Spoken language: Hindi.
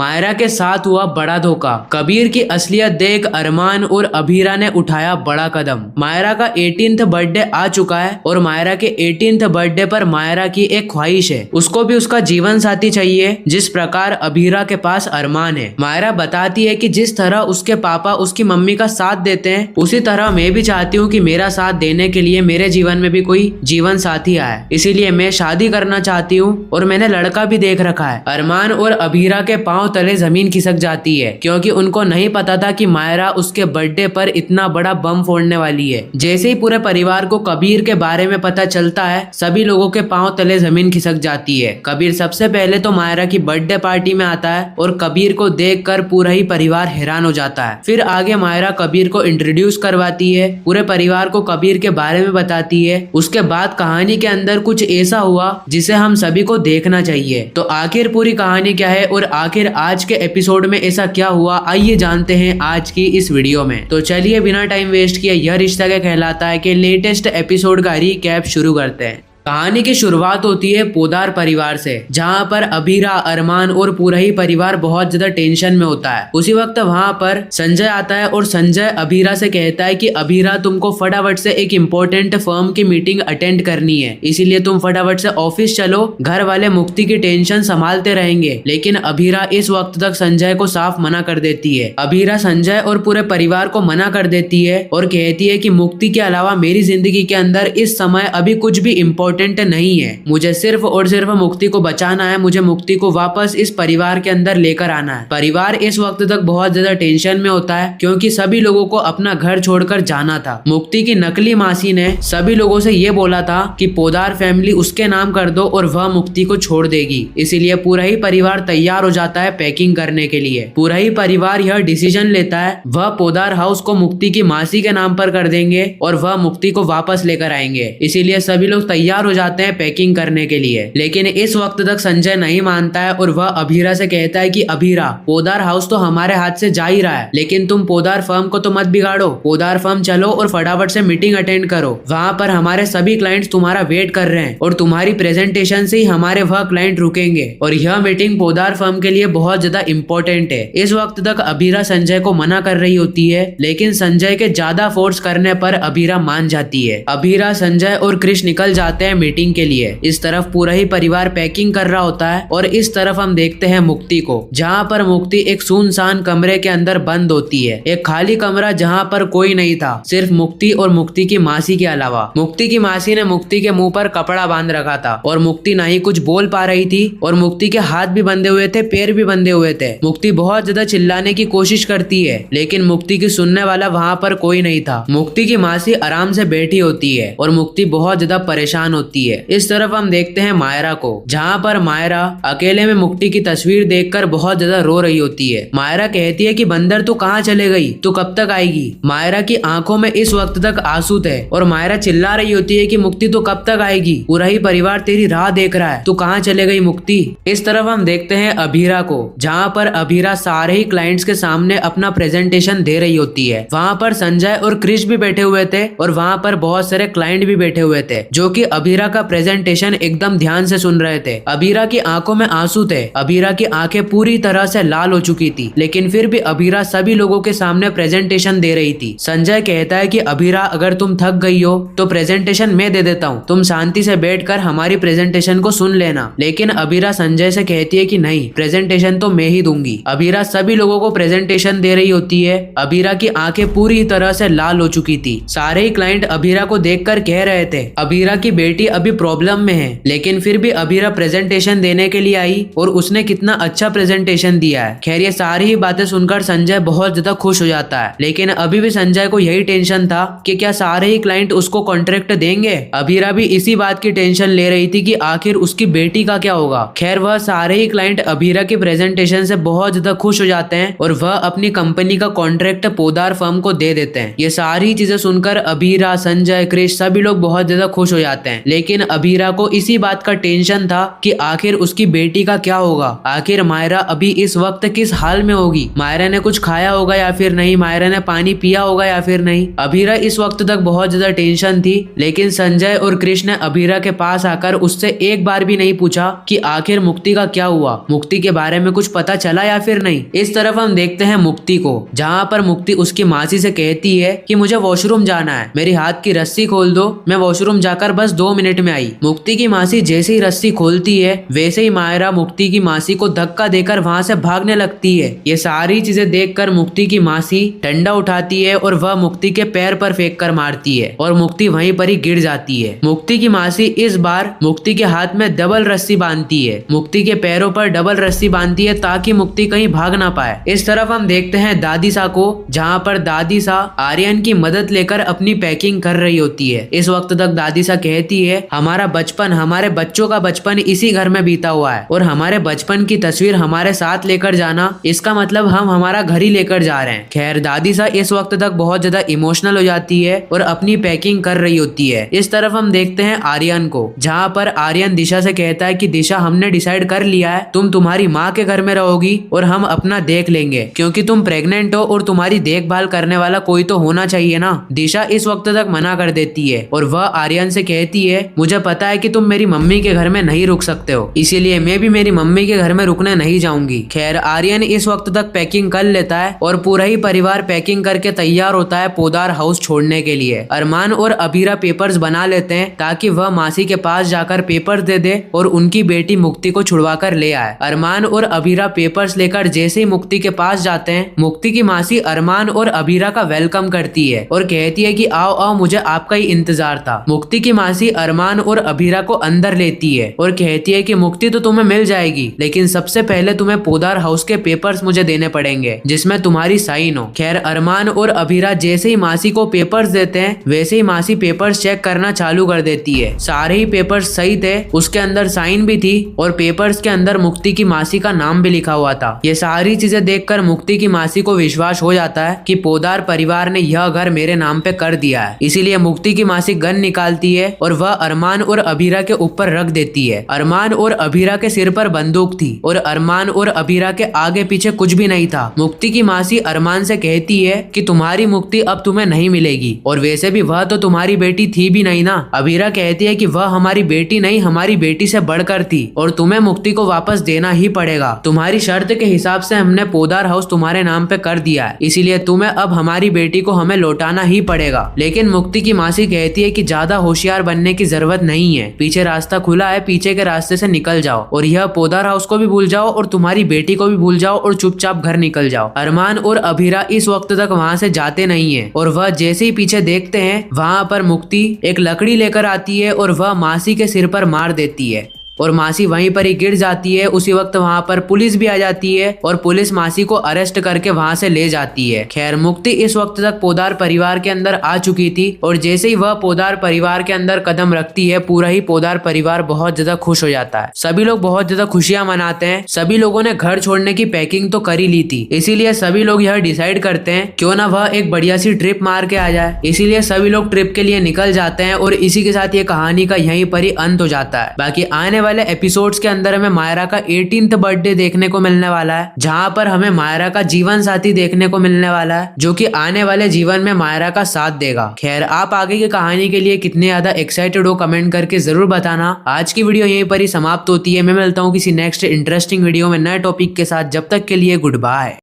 मायरा के साथ हुआ बड़ा धोखा। कबीर की असलियत देख अरमान और अभीरा ने उठाया बड़ा कदम। मायरा का 18th बर्थडे आ चुका है और मायरा के 18th बर्थडे पर मायरा की एक ख्वाहिश है, उसको भी उसका जीवन साथी चाहिए जिस प्रकार अभीरा के पास अरमान है। मायरा बताती है कि जिस तरह उसके पापा उसकी मम्मी का साथ देते हैं उसी तरह मैं भी चाहती हूँ कि मेरा साथ देने के लिए मेरे जीवन में भी कोई जीवन साथी आए, इसीलिए मैं शादी करना चाहती हूँ और मैंने लड़का भी देख रखा है। अरमान और अभीरा के पांव तले जमीन खिसक जाती है क्योंकि उनको नहीं पता था कि मायरा उसके बर्थडे पर इतना बड़ा बम फोड़ने वाली है। जैसे ही पूरे परिवार को कबीर के बारे में पता चलता है सभी लोगों के पांव तले जमीन खिसक जाती है। कबीर सबसे पहले तो मायरा की बर्थडे पार्टी में आता है और कबीर को देखकर पूरा ही परिवार हैरान हो जाता है। फिर आगे मायरा कबीर को इंट्रोड्यूस करवाती है, पूरे परिवार को कबीर के बारे में बताती है। उसके बाद कहानी के अंदर कुछ ऐसा हुआ जिसे हम सभी को देखना चाहिए। तो आखिर पूरी कहानी क्या है और आखिर आज के एपिसोड में ऐसा क्या हुआ, आइए जानते हैं आज की इस वीडियो में। तो चलिए बिना टाइम वेस्ट किए यह रिश्ता क्या कहलाता है के लेटेस्ट एपिसोड का रिकैप शुरू करते हैं। कहानी की शुरुआत होती है पोदार परिवार से, जहाँ पर अभीरा, अरमान और पूरा ही परिवार बहुत ज्यादा टेंशन में होता है। उसी वक्त वहाँ पर संजय आता है और संजय अभीरा से कहता है कि अभीरा तुमको फटाफट से एक इम्पोर्टेंट फर्म की मीटिंग अटेंड करनी है, इसीलिए तुम फटाफट से ऑफिस चलो, घर वाले मुक्ति की टेंशन संभालते रहेंगे। लेकिन अभीरा इस वक्त तक संजय को साफ मना कर देती है। अभीरा संजय और पूरे परिवार को मना कर देती है और कहती है कि मुक्ति के अलावा मेरी जिंदगी के अंदर इस समय अभी कुछ भी इम्पोर्टेंट नहीं है, मुझे सिर्फ और सिर्फ मुक्ति को बचाना है, मुझे मुक्ति को वापस इस परिवार के अंदर लेकर आना है। परिवार इस वक्त तक बहुत ज्यादा टेंशन में होता है क्योंकि सभी लोगों को अपना घर छोड़कर जाना था। मुक्ति की नकली मासी ने सभी लोगों से ये बोला था कि पोदार फैमिली उसके नाम कर दो और वह मुक्ति को छोड़ देगी, इसीलिए पूरा ही परिवार तैयार हो जाता है पैकिंग करने के लिए। पूरा ही परिवार यह डिसीजन लेता है वह पोदार हाउस को मुक्ति की मासी के नाम पर कर देंगे और वह मुक्ति को वापस लेकर आएंगे, इसीलिए सभी लोग तैयार हो जाते हैं पैकिंग करने के लिए। लेकिन इस वक्त तक संजय नहीं मानता है और वह अभीरा से कहता है कि अभीरा, पोदार हाउस तो हमारे हाथ से जा ही रहा है, लेकिन तुम पोदार फर्म को तो मत बिगाड़ो। पोदार फर्म चलो और फटाफट से मीटिंग अटेंड करो, वहाँ पर हमारे सभी क्लाइंट्स तुम्हारा वेट कर रहे हैं और तुम्हारी प्रेजेंटेशन से ही हमारे वह क्लाइंट रुकेंगे और यह मीटिंग पोदार फर्म के लिए बहुत ज्यादा इम्पोर्टेंट है। इस वक्त तक अभीरा संजय को मना कर रही होती है, लेकिन संजय के ज्यादा फोर्स करने पर अभीरा मान जाती है। अभीरा, संजय और क्रिश निकल जाते हैं मीटिंग के लिए। इस तरफ पूरा ही परिवार पैकिंग कर रहा होता है और इस तरफ हम देखते हैं मुक्ति को, जहाँ पर मुक्ति एक सुनसान कमरे के अंदर बंद होती है। एक खाली कमरा जहाँ पर कोई नहीं था, सिर्फ मुक्ति और मुक्ति की मासी के अलावा। मुक्ति की मासी ने मुक्ति के मुंह पर कपड़ा बांध रखा था और मुक्ति ना ही कुछ बोल पा रही थी और मुक्ति के हाथ भी बंधे हुए थे, पैर भी बंधे हुए थे। मुक्ति बहुत ज्यादा चिल्लाने की कोशिश करती है लेकिन मुक्ति की सुनने वाला वहाँ पर कोई नहीं था। मुक्ति की मासी आराम से बैठी होती है और मुक्ति बहुत ज्यादा परेशान होती है। इस तरफ हम देखते हैं मायरा को, जहाँ पर मायरा अकेले में मुक्ति की तस्वीर देखकर बहुत ज्यादा रो रही होती है। मायरा कहती है कि बंदर तू कहाँ चले गई, तू कब तक आएगी। मायरा की आंखों में इस वक्त तक आंसू थे और मायरा चिल्ला रही होती है कि मुक्ति तू कब तक आएगी, पूरा ही परिवार तेरी राह देख रहा है, तू कहाँ चले गई मुक्ति। इस तरफ हम देखते हैं अभीरा को, जहाँ पर अभीरा सारे ही क्लाइंट्स के सामने अपना प्रेजेंटेशन दे रही होती है। वहाँ पर संजय और क्रिश भी बैठे हुए थे और वहाँ पर बहुत सारे क्लाइंट भी बैठे हुए थे जो कि अभीरा का प्रेजेंटेशन एकदम ध्यान से सुन रहे थे। अभीरा की आंखों में आंसू थे, अभीरा की आंखें पूरी तरह से लाल हो चुकी थी, लेकिन फिर भी अभीरा सभी लोगों के सामने प्रेजेंटेशन दे रही थी। संजय कहता है कि अभीरा, अगर तुम थक गई हो तो प्रेजेंटेशन मैं दे देता हूँ, तुम शांति से बैठकर हमारी प्रेजेंटेशन को सुन लेना। लेकिन अभीरा संजय से कहती है कि नहीं, प्रेजेंटेशन तो मैं ही दूंगी। अभीरा सभी लोगों को प्रेजेंटेशन दे रही होती है। अभीरा की आंखें पूरी तरह से लाल हो चुकी थी। सारे ही क्लाइंट अभीरा को देखकर कह रहे थे अभीरा की बेटी अभी प्रॉब्लम में है, लेकिन फिर भी अभीरा प्रेजेंटेशन देने के लिए आई और उसने कितना अच्छा प्रेजेंटेशन दिया है। खैर ये सारी ही बातें सुनकर संजय बहुत ज्यादा खुश हो जाता है, लेकिन अभी भी संजय को यही टेंशन था कि क्या सारे ही क्लाइंट उसको कॉन्ट्रैक्ट देंगे। अभीरा भी इसी बात की टेंशन ले रही थी कि आखिर उसकी बेटी का क्या होगा। खैर वह सारे ही क्लाइंट अभीरा की प्रेजेंटेशन से बहुत ज्यादा खुश हो जाते हैं और वह अपनी कंपनी का कॉन्ट्रैक्ट पोदार फर्म को दे देते हैं। ये सारी चीजें सुनकर अभीरा, संजय, क्रिश सभी लोग बहुत ज्यादा खुश हो जाते हैं। लेकिन अबीरा को इसी बात का टेंशन था कि आखिर उसकी बेटी का क्या होगा, आखिर मायरा अभी इस वक्त किस हाल में होगी, मायरा ने कुछ खाया होगा या फिर नहीं, मायरा ने पानी पिया होगा या फिर नहीं। अबीरा इस वक्त तक बहुत ज्यादा टेंशन थी, लेकिन संजय और कृष्ण अबीरा के पास आकर उससे एक बार भी नहीं पूछा कि आखिर मुक्ति का क्या हुआ, मुक्ति के बारे में कुछ पता चला या फिर नहीं। इस तरफ हम देखते हैं मुक्ति को, जहाँ पर मुक्ति उसकी मासी से कहती है कि मुझे वॉशरूम जाना है, मेरी हाथ की रस्सी खोल दो, मैं वॉशरूम जाकर बस 2 मिनट में आई। मुक्ति की मासी जैसे ही रस्सी खोलती है वैसे ही मायरा मुक्ति की मासी को धक्का देकर वहाँ से भागने लगती है। ये सारी चीजें देखकर मुक्ति की मासी डंडा उठाती है और वह मुक्ति के पैर पर फेंक कर मारती है और मुक्ति वहीं पर ही गिर जाती है। मुक्ति की मासी इस बार मुक्ति के हाथ में डबल रस्सी बांधती है, मुक्ति के पैरों पर डबल रस्सी बांधती है ताकि मुक्ति कहीं भाग ना पाए। इस तरफ हम देखते हैं दादी सा को, जहाँ पर दादी सा आर्यन की मदद लेकर अपनी पैकिंग कर रही होती है। इस वक्त तक दादी सा कहती है हमारा बचपन, हमारे बच्चों का बचपन इसी घर में बीता हुआ है और हमारे बचपन की तस्वीर हमारे साथ लेकर जाना, इसका मतलब हम हमारा घर ही लेकर जा रहे हैं। खैर दादी सा इस वक्त तक बहुत ज्यादा इमोशनल हो जाती है और अपनी पैकिंग कर रही होती है। इस तरफ हम देखते हैं आर्यन को, जहाँ पर आर्यन दिशा से कहता है कि दिशा हमने डिसाइड कर लिया है, तुम तुम्हारी माँ के घर में रहोगी और हम अपना देख लेंगे, क्योंकि तुम प्रेग्नेंट हो और तुम्हारी देखभाल करने वाला कोई तो होना चाहिए ना। दिशा इस वक्त तक मना कर देती है और वह आर्यन से कहती है मुझे पता है कि तुम मेरी मम्मी के घर में नहीं रुक सकते हो, इसीलिए मैं भी मेरी मम्मी के घर में रुकने नहीं जाऊंगी। खैर आर्यन इस वक्त तक पैकिंग कर लेता है और पूरा ही परिवार पैकिंग करके तैयार होता है पोदार हाउस छोड़ने के लिए। अरमान और अबीरा पेपर्स बना लेते हैं ताकि वह मासी के पास जाकर पेपर दे दे और उनकी बेटी मुक्ति को छुड़वा कर ले आए। अरमान और अबीरा पेपर्स लेकर जैसे ही मुक्ति के पास जाते हैं, मुक्ति की मासी अरमान और अबीरा का वेलकम करती है और कहती है कि आओ आओ, मुझे आपका ही इंतजार था। मुक्ति की मासी अरमान और अबीरा को अंदर लेती है और कहती है कि मुक्ति तो तुम्हें मिल जाएगी, लेकिन सबसे पहले तुम्हें पोदार हाउस के पेपर्स मुझे देने पड़ेंगे जिसमें तुम्हारी साइन हो। खैर अरमान और अबीरा जैसे ही मासी को पेपर्स देते हैं वैसे ही मासी पेपर्स चेक करना चालू कर देती है। सारे ही पेपर्स सही थे, उसके अंदर साइन भी थी और पेपर्स के अंदर मुक्ति की मासी का नाम भी लिखा हुआ था। ये सारी चीजें देखकर मुक्ति की मासी को विश्वास हो जाता है कि पोदार परिवार ने यह घर मेरे नाम पे कर दिया है। इसीलिए मुक्ति की मासी गन निकालती है और वह अरमान और अबीरा के ऊपर रख देती है। अरमान और अबीरा के सिर पर बंदूक थी और अरमान और अबीरा के आगे पीछे कुछ भी नहीं था। मुक्ति की मासी अरमान से कहती है कि तुम्हारी मुक्ति अब तुम्हें नहीं मिलेगी और वैसे भी वह तो तुम्हारी बेटी थी भी नहीं ना। अबीरा कहती है कि वह हमारी बेटी नहीं, हमारी बेटी से बढ़कर थी और तुम्हें मुक्ति को वापस देना ही पड़ेगा। तुम्हारी शर्त के हिसाब से हमने पोदार हाउस तुम्हारे नाम पे कर दिया है, इसीलिए तुम्हें अब हमारी बेटी को हमें लौटाना ही पड़ेगा। लेकिन मुक्ति की मासी कहती है कि ज्यादा होशियार बनने की जरूरत नहीं है, पीछे रास्ता खुला है, पीछे के रास्ते से निकल जाओ और यह पोदार हाउस को भी भूल जाओ और तुम्हारी बेटी को भी भूल जाओ और चुपचाप घर निकल जाओ। अरमान और अबीरा इस वक्त तक वहाँ से जाते नहीं है और वह जैसे ही पीछे देखते हैं वहाँ पर मुक्ति एक लकड़ी लेकर आती है और वह मासी के सिर पर मार देती है और मासी वहीं पर ही गिर जाती है। उसी वक्त वहां पर पुलिस भी आ जाती है और पुलिस मासी को अरेस्ट करके वहां से ले जाती है। खैर मुक्ति इस वक्त तक पोदार परिवार के अंदर आ चुकी थी और जैसे ही वह पोदार परिवार के अंदर कदम रखती है पूरा ही पोदार परिवार बहुत ज्यादा खुश हो जाता है। सभी लोग बहुत ज्यादा खुशियां मनाते हैं। सभी लोगों ने घर छोड़ने की पैकिंग तो कर ही ली थी, इसीलिए सभी लोग यह डिसाइड करते हैं क्यों ना वह एक बढ़िया सी ट्रिप मार के आ जाए। इसीलिए सभी लोग ट्रिप के लिए निकल जाते हैं और इसी के साथ ये कहानी का यहीं पर ही अंत हो जाता है। बाकी आने वाले एपिसोड्स के अंदर हमें मायरा का 18th बर्थडे देखने को मिलने वाला है, जहां पर हमें मायरा का जीवन साथी देखने को मिलने वाला है जो कि आने वाले जीवन में मायरा का साथ देगा। खैर आप आगे की कहानी के लिए कितने ज्यादा एक्साइटेड हो कमेंट करके जरूर बताना। आज की वीडियो यहीं पर ही समाप्त होती है। मैं मिलता हूँ किसी नेक्स्ट इंटरेस्टिंग वीडियो में नए टॉपिक के साथ। जब तक के लिए गुड बाय।